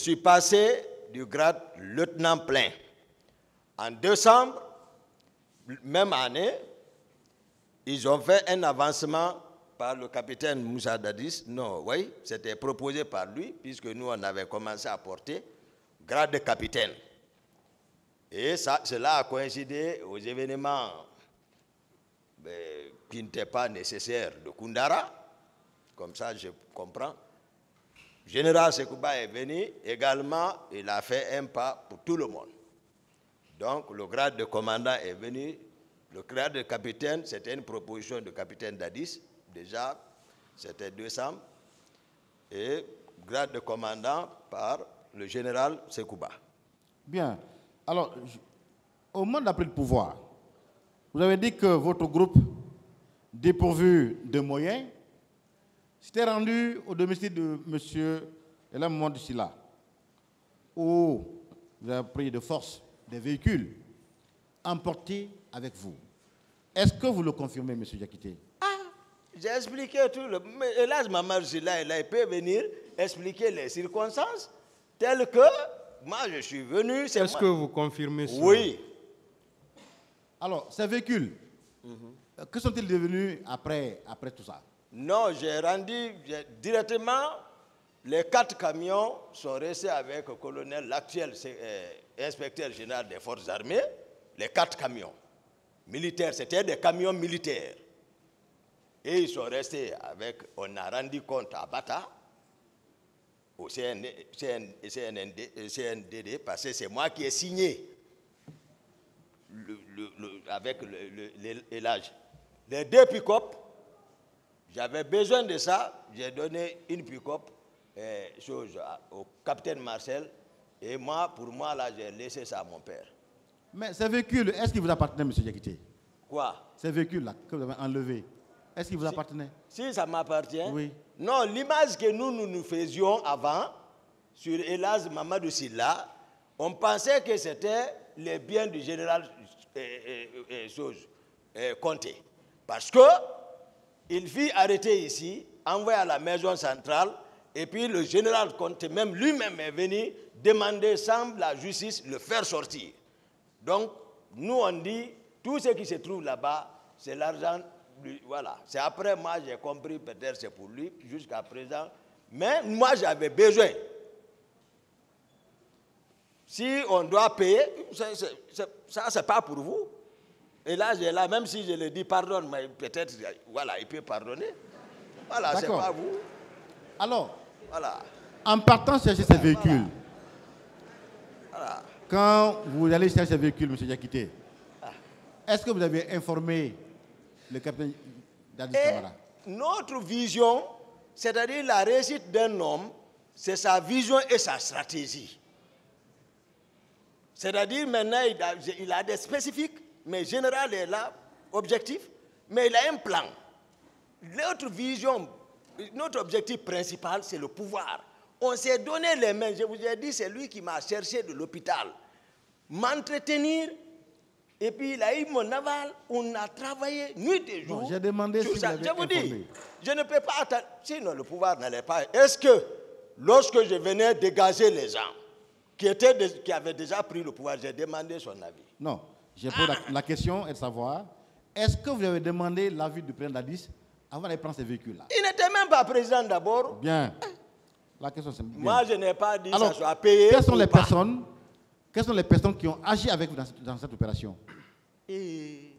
suis passé du grade lieutenant plein. En décembre, même année, ils ont fait un avancement par le capitaine Moussa Dadis. Non, oui, c'était proposé par lui, puisque nous, on avait commencé à porter grade de capitaine. Et ça, cela a coïncidé aux événements qui n'étaient pas nécessaires de Koundara. Comme ça, je comprends. Général Sekouba est venu également, il a fait un pas pour tout le monde. Donc, le grade de commandant est venu. Le grade de capitaine, c'était une proposition de capitaine Dadis. Déjà, c'était décembre. Et grade de commandant par le général Sekouba. Bien. Alors, au moment de la prise de pouvoir, vous avez dit que votre groupe, dépourvu de moyens, s'était rendu au domicile de M. Elam Mamadou Sylla, où vous avez pris de force des véhicules emportés avec vous. Est-ce que vous le confirmez, M. Diakité? J'ai expliqué tout. Et là, Mamadou Sylla, il peut venir expliquer les circonstances telles que moi, je suis venu. Est-ce que vous confirmez ça? Oui. Alors, ces véhicules, que sont-ils devenus après tout ça? Non, j'ai rendu directement, les 4 camions sont restés avec le colonel, l'actuel inspecteur général des forces armées, les 4 camions militaires, c'était des camions militaires. Et ils sont restés avec, on a rendu compte à Bata, au CNDD, parce que c'est moi qui ai signé avec l'âge. Les 2 pick-up, j'avais besoin de ça, j'ai donné une pick-up au capitaine Marcel, et moi, pour moi, là, j'ai laissé ça à mon père. Mais ces véhicules, est-ce qu'ils vous appartenaient, M. Diakité? Quoi? Ces véhicules-là que vous avez enlevés, est-ce qu'ils vous appartenaient? Si ça m'appartient? Oui. Non, l'image que nous faisions avant, sur Elaz Mamadou Sylla, on pensait que c'était les biens du général Conté. Parce que il fit arrêter ici, envoyé à la maison centrale, et puis le général Conté même lui-même est venu demander sans la justice le faire sortir. Donc, nous on dit, tout ce qui se trouve là-bas, c'est l'argent, voilà. C'est après moi j'ai compris, peut-être c'est pour lui, jusqu'à présent. Mais moi j'avais besoin. Si on doit payer, ça c'est pas pour vous. Et là, même si je le dis pardonne, mais peut-être, voilà, il peut pardonner. Voilà, c'est pas vous. Alors, voilà. En partant chercher ces véhicules, Voilà. Quand vous allez chercher ces véhicules, M. Diakité, est-ce que vous avez informé le capitaine Dadis Camara? Notre vision, c'est-à-dire la réussite d'un homme, c'est sa vision et sa stratégie. C'est-à-dire maintenant, il a des spécifiques, mais général est là, objectif, mais il a un plan. Notre vision, notre objectif principal, c'est le pouvoir. On s'est donné les mains, je vous ai dit, c'est lui qui m'a cherché de l'hôpital. M'entretenir, et puis il a eu mon aval, on a travaillé nuit et jour. J'ai demandé si vous avez Je vous informé. dis, je ne peux pas attendre, sinon le pouvoir n'allait pas. Est-ce que, lorsque je venais dégager les gens, qui avaient déjà pris le pouvoir, j'ai demandé son avis? Non, j'ai posé la question est de savoir, est-ce que vous avez demandé l'avis du président Dadis avant d'aller prendre ces véhicules-là? Il n'était même pas président d'abord. Bien. La question c'est bien. Moi, je n'ai pas dit que Alors, ça soit payé. quelles sont les personnes qui ont agi avec vous dans cette opération? Et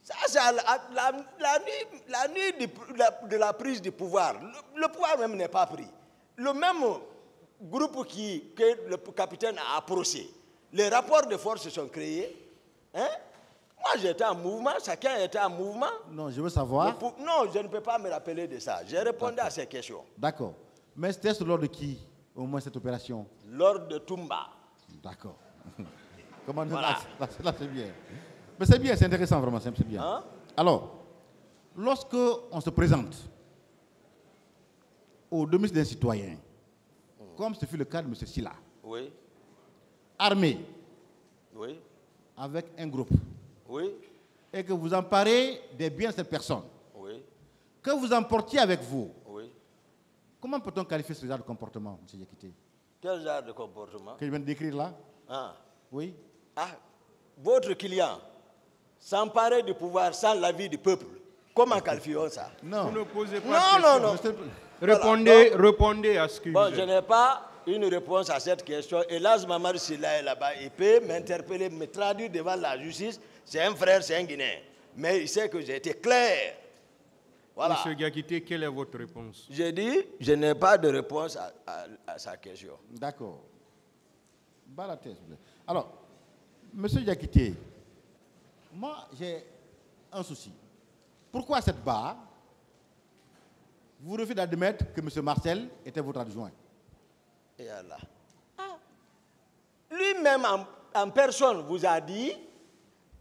ça, c'est la nuit de la prise du pouvoir. Le pouvoir même n'est pas pris. Le même groupe que le capitaine a approché, les rapports de force se sont créés. Hein? Moi, j'étais en mouvement, chacun était en mouvement. Non, je veux savoir. Non, je ne peux pas me rappeler de ça. J'ai répondu à ces questions. D'accord. Mais c'était sur l'ordre de qui, au moins, cette opération? L'ordre de Toumba. D'accord. Comment Voilà. Là, c'est bien. Mais c'est bien, c'est intéressant, vraiment, c'est bien. Hein? Alors, lorsque on se présente au domicile d'un citoyen, comme ce fut le cas de M. Sylla, Oui. armé, Oui. avec un groupe, Oui. et que vous emparez des biens de cette personne, Oui. que vous emportiez avec vous, Oui. comment peut-on qualifier ce genre de comportement, M. Diakité? Quel genre de comportement? Que je viens de décrire là? Ah. Oui. Ah, votre client s'emparer du pouvoir sans l'avis du peuple. Comment qualifions ça? Non. Vous ne posez pas Non, de non, question. non. Répondez, Voilà. répondez à ce que Bon, vous je êtes. n'ai pas une réponse à cette question. Et là, Mamadou Silla est là-bas. Il peut m'interpeller, me traduire devant la justice. C'est un frère, c'est un Guinéen. Mais il sait que j'ai été clair. Voilà. Monsieur Diakité, quelle est votre réponse? J'ai dit, je n'ai pas de réponse à sa question. D'accord. Bas la tête, s'il vous plaît. Alors, monsieur Diakité, moi, j'ai un souci. Pourquoi cette barre, vous refusez d'admettre que M. Marcel était votre adjoint? Et Allah. Lui-même en personne vous a dit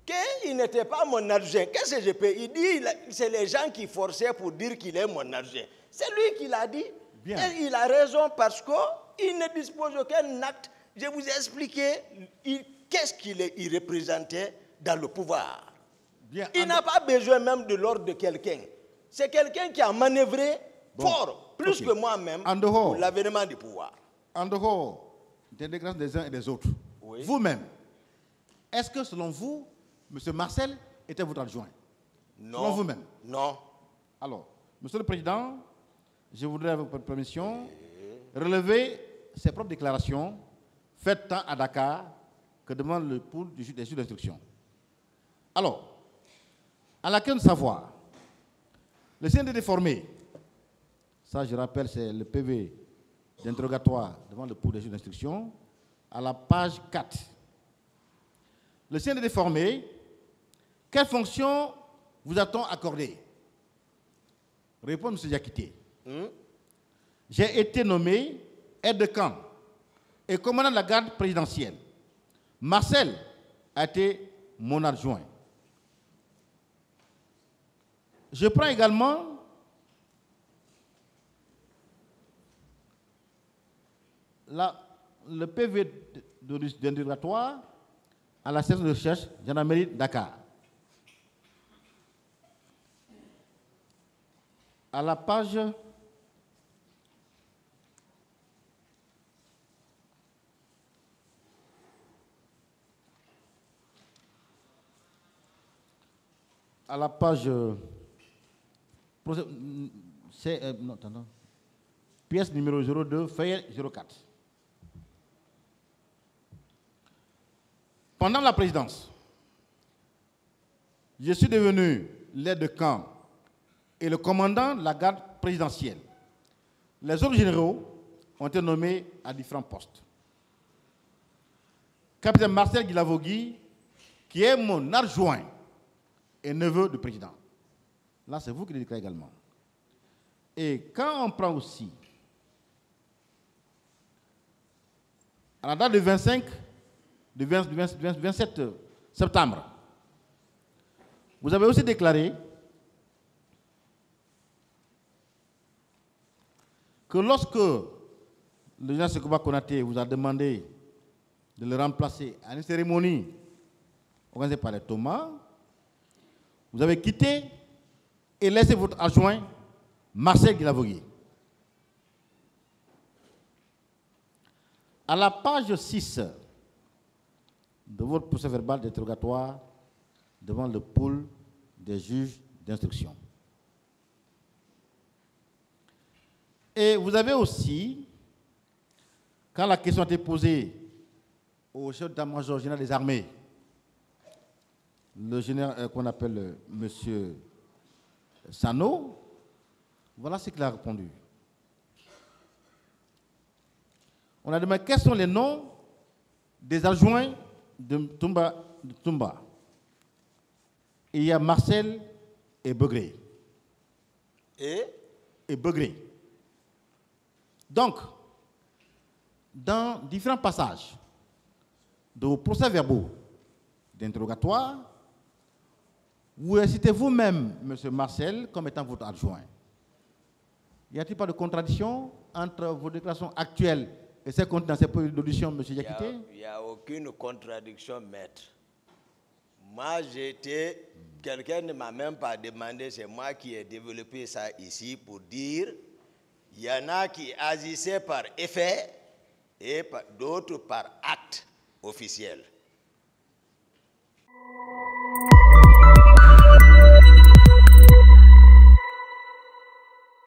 qu'il n'était pas mon adjoint. Qu'est-ce que je peux? Il dit c'est les gens qui forçaient pour dire qu'il est mon adjoint. C'est lui qui l'a dit. Bien. Et il a raison parce qu'il ne dispose d'aucun acte. Je vous ai expliqué qu'est-ce qu'il représentait dans le pouvoir. Bien. Il n'a pas besoin même de l'ordre de quelqu'un. C'est quelqu'un qui a manœuvré fort, plus que moi-même, pour l'avènement du pouvoir. En dehors des déclarations des uns et des autres, Oui. vous-même, est-ce que selon vous, M. Marcel était votre adjoint? Non. Selon vous-même? Non. Alors, Monsieur le Président, je voudrais, avec votre permission, relever ces propres déclarations faites tant à Dakar que devant le pool des juges d'instruction. Alors, à laquelle de savoir, le CNDD formé, ça je rappelle, c'est le PV d'interrogatoire devant le pool des juges d'instruction, à la page 4. Le CNDD formé, quelle fonction vous a-t-on accordé? Répond M. Diakité. J'ai été nommé aide de camp et commandant de la garde présidentielle. Marcel a été mon adjoint. Je prends également le PV d'interrogatoire à la section de recherche gendarmerie Dakar. À la page pièce numéro 02, feuillet 04. Pendant la présidence, je suis devenu l'aide de camp et le commandant de la garde présidentielle. Les autres généraux ont été nommés à différents postes. Capitaine Marcel Guilavogui, qui est mon adjoint et neveu du président. Là, c'est vous qui le déclarez également. Et quand on prend aussi, à la date du 27 septembre, vous avez aussi déclaré que lorsque le général Sekouba Konaté vous a demandé de le remplacer à une cérémonie organisée par les Thomas, vous avez quitté et laissé votre adjoint Marcel Guilavogui. À la page 6 de votre procès verbal d'interrogatoire devant le pôle des juges d'instruction. Et vous avez aussi, quand la question a été posée au chef d'état-major général des armées, le général qu'on appelle M. Sano, voilà ce qu'il a répondu. On a demandé quels sont les noms des adjoints de Toumba. Il y a Marcel et Begré. Et Begré. Donc, dans différents passages de vos procès-verbaux d'interrogatoire, vous citez vous-même, M. Marcel, comme étant votre adjoint. Y a-t-il pas de contradiction entre vos déclarations actuelles et celles contenues dans ces projets d'audition, M. Diakité? Il n'y a aucune contradiction, maître. Moi, j'étais... Quelqu'un ne m'a même pas demandé, c'est moi qui ai développé ça ici pour dire il y en a qui agissaient par effet et d'autres par acte officiel.